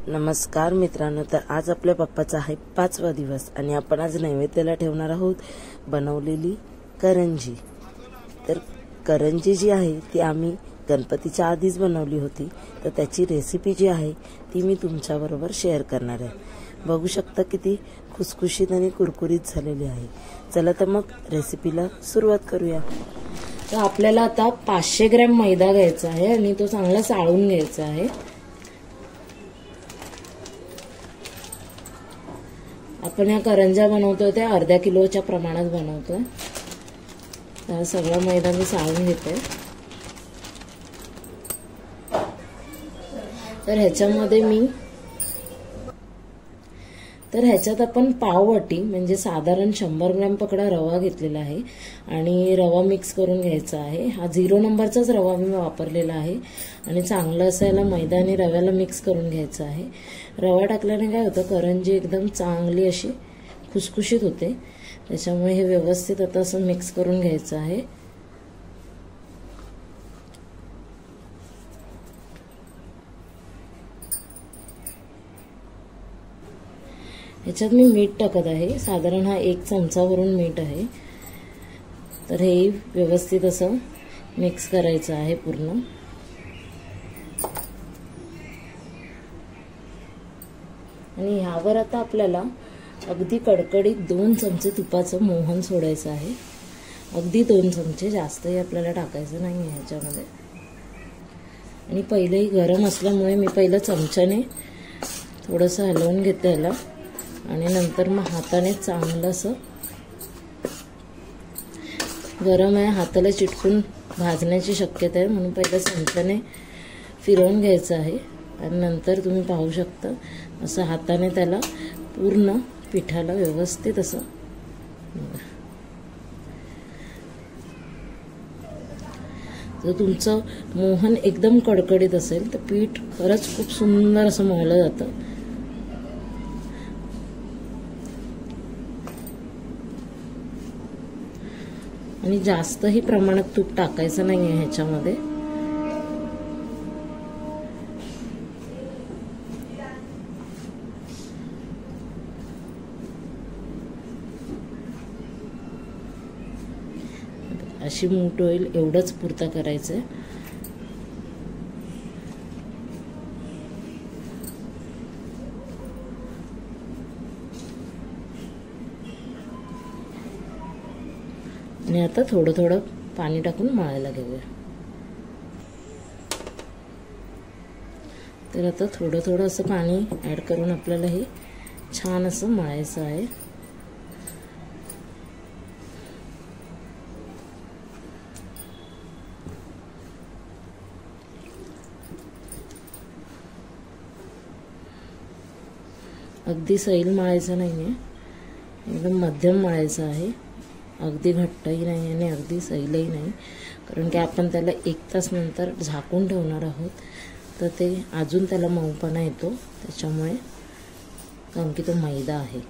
नमस्कार मित्रांनो, तर आज आपल्या बाप्पाचा आहे 5वा दिवस आणि आपण आज नैवेद्याला ठेवणार आहोत बनवलेली करंजी। तर करंजी जी आहे ती आम्ही गणपतीच्या आधीच बनवली होती, तर त्याची रेसिपी जी आहे ती मी तुमच्याबरोबर शेअर करणार आहे। बघू शकता किती खुसखुशीत आणि कुरकुरीत झालेली आहे। चला तर मग रेसिपीला सुरुवात करूया। तर आपल्याला आता 500 ग्रॅम मैदा घ्यायचा आहे आणि तो चांगला चाळून घ्यायचा आहे। आपण या करंजा बनवतोय ते अर्ध्या किलोच्या प्रमाणात बनवतोय। तर सगळा मैदा मी चाळून घेते। तर ह्याच्यात आपण पाववाटी म्हणजे साधारण 100 ग्रॅम पकडा रवा घेतलेला आहे आणि रवा मिक्स करून घ्यायचा आहे। हा 0 नंबरचाच रवा मी वापरलेला आहे आणि चांगलं असं याला मैदा आणि रव्याला मिक्स करून घ्यायचं आहे। रवा टाकल्याने काय होतं, करंजी एकदम चांगली अशी खुसखुशीत होते, त्याच्यामुळे हे व्यवस्थित आता असं मिक्स करून घ्यायचं आहे। ह्याच्यात मी मीठ टाकत आहे, साधारण हा 1 चमचा भरून मीठ आहे। तर हे व्यवस्थित असं मिक्स करायचं आहे पूर्ण। आणि ह्यावर आता आपल्याला अगदी कडकडीत 2 चमचे तुपाचं मोहन सोडायचं आहे। अगदी 2 चमचे, जास्तही आपल्याला टाकायचं नाही आहे ह्याच्यामध्ये। आणि पहिलेही गरम असल्यामुळे मी पहिलं चमच्याने थोडंसं हलवून घेते याला आणि नंतर मग हाताने चांगलं असं, गरम आहे हाताला चिटकून भाजण्याची शक्यता आहे, म्हणून पहिलं चमच्याने फिरवून घ्यायचं आहे आणि नंतर तुम्ही पाहू शकता असं हाताने त्याला पूर्ण पिठाला व्यवस्थित असं। जर तुमचं मोहन एकदम कडकडीत असेल तर पीठ खरंच खूप सुंदर असं मळलं जातं। आणि जास्तही प्रमाणात तूप टाकायचं नाही आहे ह्याच्यामध्ये। अशी मूठ होईल एवढंच पुरता करायचं। आणि आता थोडं थोडं पाणी टाकून मळायला घेऊया। तर आता थोडं थोडं असं पाणी ऍड करून आपल्याला हे छान असं मळायचं आहे। अगदी सैल मळायचं नाहीये, एकदम मध्यम मळायचं आहे। अगदी घट्टही नाही आणि अगदी सैलही नाही, कारण की आपण त्याला 1 तास नंतर झाकून ठेवणार आहोत, तर ते अजून त्याला मऊपणा येतो त्याच्यामुळे, कारण की तो मैदा आहे।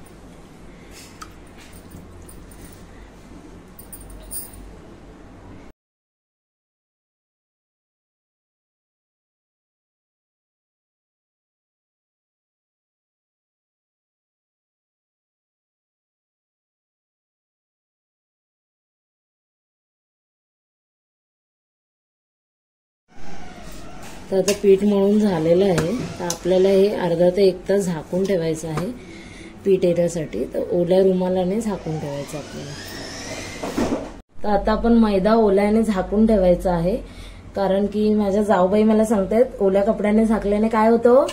तर आता पीठ मळून झालेलं आहे, तर आपल्याला हे अर्धा ते 1 तास झाकून ठेवायचं आहे पीठ येण्यासाठी। तर ओल्या रुमालाने झाकून ठेवायचं आपल्याला। तर आता आपण मैदा ओल्याने झाकून ठेवायचा आहे, कारण की माझ्या जाऊबाई मला सांगतात ओल्या कपड्याने झाकल्याने काय होतं,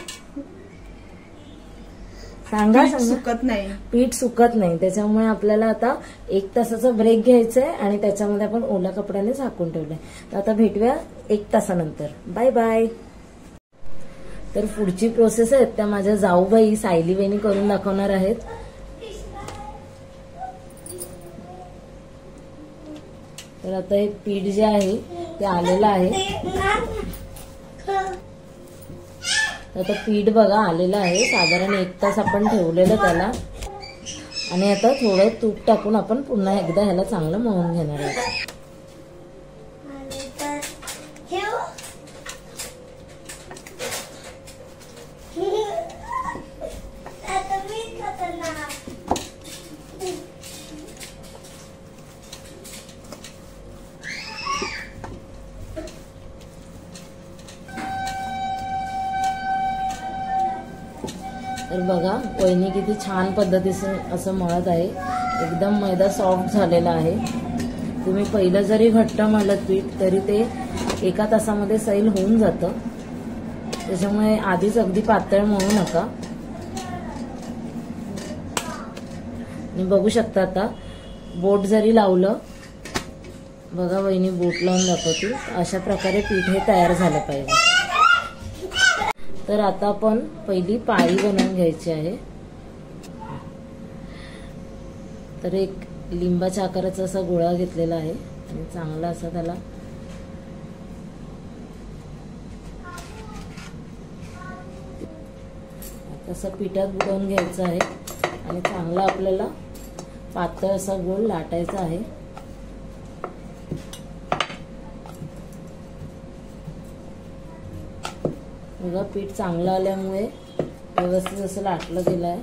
सांगा सुकत नाही, पीठ सुकत नाही। त्याच्यामुळे आपल्याला आता 1 तासाचा ब्रेक घ्यायचा आहे आणि त्याच्यामध्ये आपण ओल्या कपड्याने झाकून ठेवलंय। तर आता भेटूया 1 तासानंतर। Bye bye. तर पुढची प्रोसेस आहे त्या माझ्या जाऊबाई सायली वहिनी करून दाखवणार आहेत। तर आता हे पीठ जे आहे ते आलेलं आहे। आता पीठ बघा आलेलं आहे, साधारण 1 तास आपण ठेवलेलं त्याला। आणि आता थोडं तूप टाकून आपण पुन्हा एकदा ह्याला चांगलं मळून घेणार आहोत। तर बघा वहिनी किती छान पद्धतीने असं मळत आहे. एकदम मैदा सॉफ्ट झालेला आहे. तुम्ही पहिलं जरी घट्ट मळलं पीठ तरी ते 1 तासामध्ये सैल होऊन जातं. त्याच्यामुळे आधीच अगदी पातळ मळू नका. आणि बघू शकता आता बोट जरी लावलं, बघा वहिनी बोट लावून दाखवते, अशा प्रकारे पीठ हे तयार झालं पाहिजे. तर आता आपण पहिली पाळी बनवून घ्यायची आहे. तर एक लिंबाच्या आकाराचा असा गोळा घेतलेला आहे आणि चांगला असा त्याला असं पिठात बुडवून घ्यायचं आहे आणि चांगला आपल्याला पातळ असा गोल लाटायचा आहे. बघा पीठ चांगलं आल्यामुळे व्यवस्थित असं लाटलं गेलं आहे.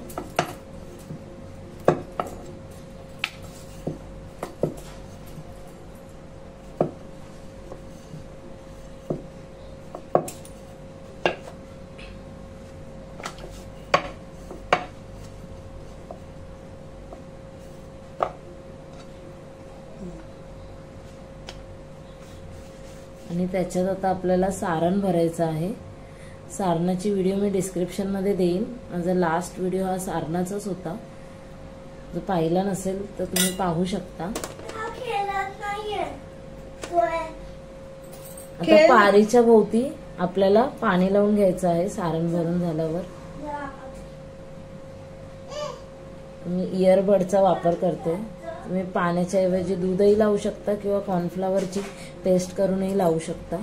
आणि त्याच्यात आता आपल्याला सारण भरायचं आहे. सारणाची व्हिडिओ मी डिस्क्रिप्शन मध्ये देईन. माझा लास्ट व्हिडिओ हा सारणाचाच होता. जर पाहिला नसेल तर तुम्ही पाहू शकता. आता पारीच्या भोवती आपल्याला पाणी लावून घ्यायचं आहे. सारण भरून झाल्यावर मी इयरबडचा वापर करते. तुम्ही पाण्याच्या ऐवजी दूधही लावू शकता किंवा कॉर्नफ्लॉवरची पेस्ट करूनही लावू शकता.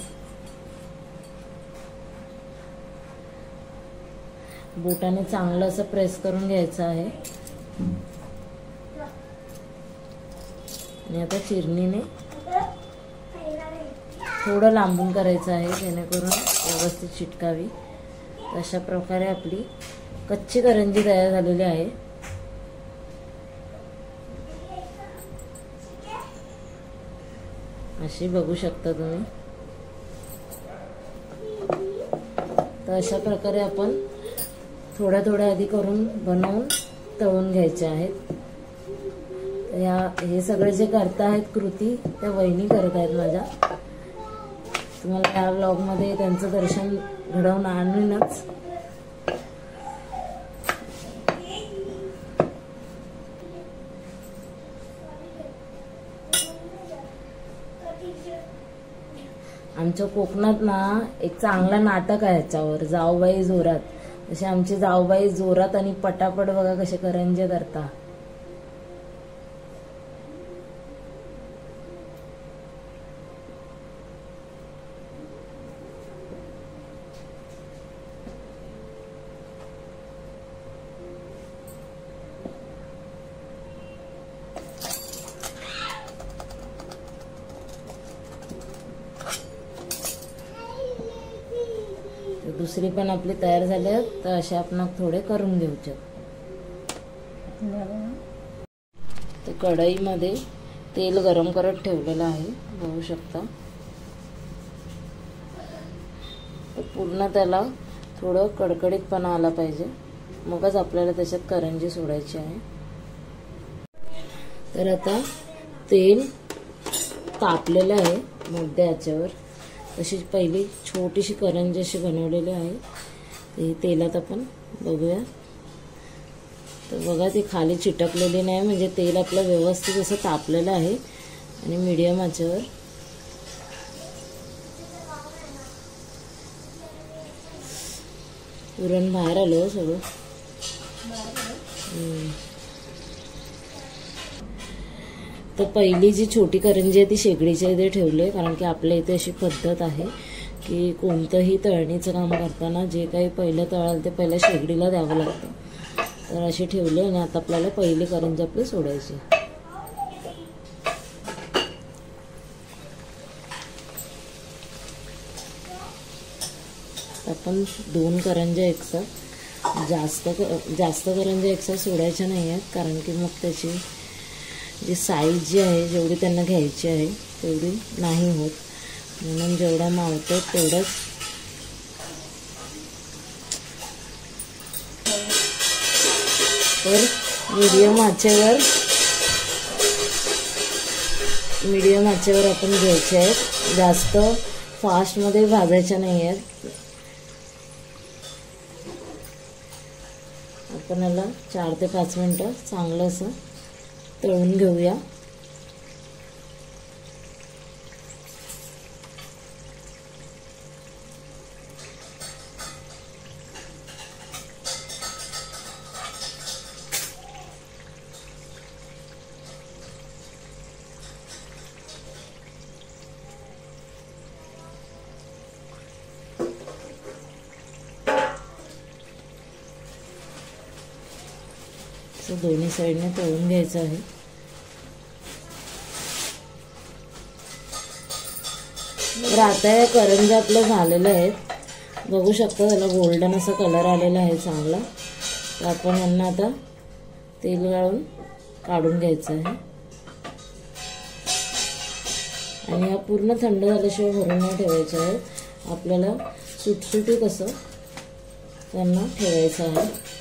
बोटाने चांगलं असं प्रेस करून घ्यायचं आहे आणि आता चिरणीने थोडं लांबून करायचं आहे जेणेकरून व्यवस्थित चिटकावी. अशा प्रकारे आपली कच्ची करंजी तयार झालेली आहे. अशी बघू शकता तुम्ही. तर अशा प्रकारे आपण थोड्या थोड्या आधी करून बनवून तळून घ्यायचे आहेत. हे सगळे जे करतायत कृती त्या वहिनी करत आहेत माझ्या. तुम्हाला या व्लॉग मध्ये त्यांचं दर्शन घडवून आणूनच. आमच्या कोकणात ना एक चांगला नाटक आहे याच्यावर, जाऊबाई जोरात. जसे आमची जाऊबाई जोरात आणि पटापट बघा कसे करंजे करता. दुसरी पण आपली तयार झाली तर असे आपण थोडे करून घेऊचे. तर कढईमध्ये तेल गरम करत ठेवलेलं आहे, बघू शकता. पूर्ण त्याला थोडं कडकडीतपणा आला पाहिजे, मगच आपल्याला त्याच्यात करंजी सोडायची आहे. तर आता तेल तापलेलं आहे मध्यम आचेवर. तशी पहिली छोटीशी करंजी अशी बनवलेली आहे. ते तेलात आपण बघूया. तर बघा ती खाली चिटकलेली नाही, म्हणजे तेल आपलं व्यवस्थित असं तापलेलं आहे आणि मीडियम आचेवर. पुरण बाहेर आलं सगळं. तर पहिली जी छोटी करंजी आहे ती शेगडीच्या इथे ठेवली, कारण की आपल्या इथे अशी पद्धत आहे की कोणतंही तळणीचं काम करताना जे काही पहिलं तळाल ते पहिल्या शेगडीला द्यावं लागतं. तर अशी ठेवली आणि आता आपल्याला पहिली करंजी आपली सोडायची. आपण 2 करंज्या एकसाथ, जास्त करंज्या एकसाथ सोडायच्या नाही आहेत, कारण की मग त्याची जी साईज जी आहे जेवढी त्यांना घ्यायची आहे तेवढी नाही होत. म्हणून जेवढा मावतं तेवढंच तर मीडियम आचेवर आपण घ्यायचे आहेत, जास्त फास्टमध्ये भाजायच्या नाही आहेत। आपण याला 4 ते 5 मिनिटं चांगलं असं तळून घेऊया। दोन्ही साईडने तळून घ्यायचं आहे। तर आता या करंज्या आपल्या झालेल्या आहेत, बघू शकता त्याला गोल्डन असा कलर आलेला आहे चांगला। तर आपण यांना आता तेल गाळून काढून घ्यायचं आहे आणि या पूर्ण थंड झाल्याशिवाय भरून नाही ठेवायचे आहे, आपल्याला सुटसुटीत असं त्यांना ठेवायचं आहे।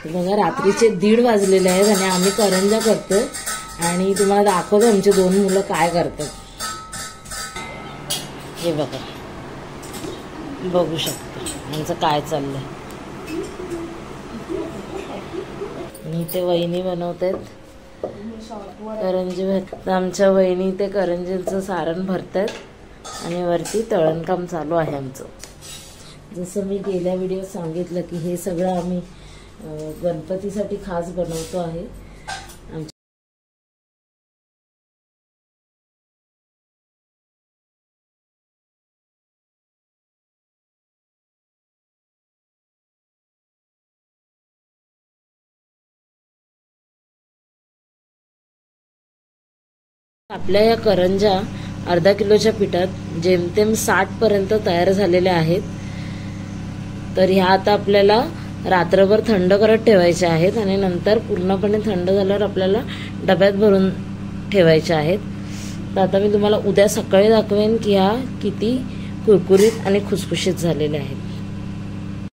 बघा रात्रीचे 1:30 वाजलेले आहेत आणि आम्ही करंज्या करतोय आणि तुम्हाला दाखवतो आमचे 2 मुलं काय करतात। हे बघा, बघू शकता यांचं काय चाललंय। आणि ते वहिनी बनवतात करंजी, आमच्या वहिनी ते करंजीचं सारण भरतात आणि वरती तळणकाम चालू आहे आमचं। जसं मी गेल्या व्हिडिओत सांगितलं की हे सगळं आम्ही गणपतीसाठी खास बनवतो आहे। आपल्या या करंज्या अर्धा किलोच्या पिठात जेमतेम 60 पर्यंत तयार झालेल्या आहेत। तर ह्या आता आपल्याला रात्रभर थंड करत ठेवायच्या आहेत आणि नंतर पूर्णपणे थंड झाल्यावर आपल्याला डब्यात भरून ठेवायच्या आहेत। तर आता मी तुम्हाला उद्या सकाळी दाखवेन की ह्या किती कुरकुरीत आणि खुसखुशीत झालेल्या आहेत।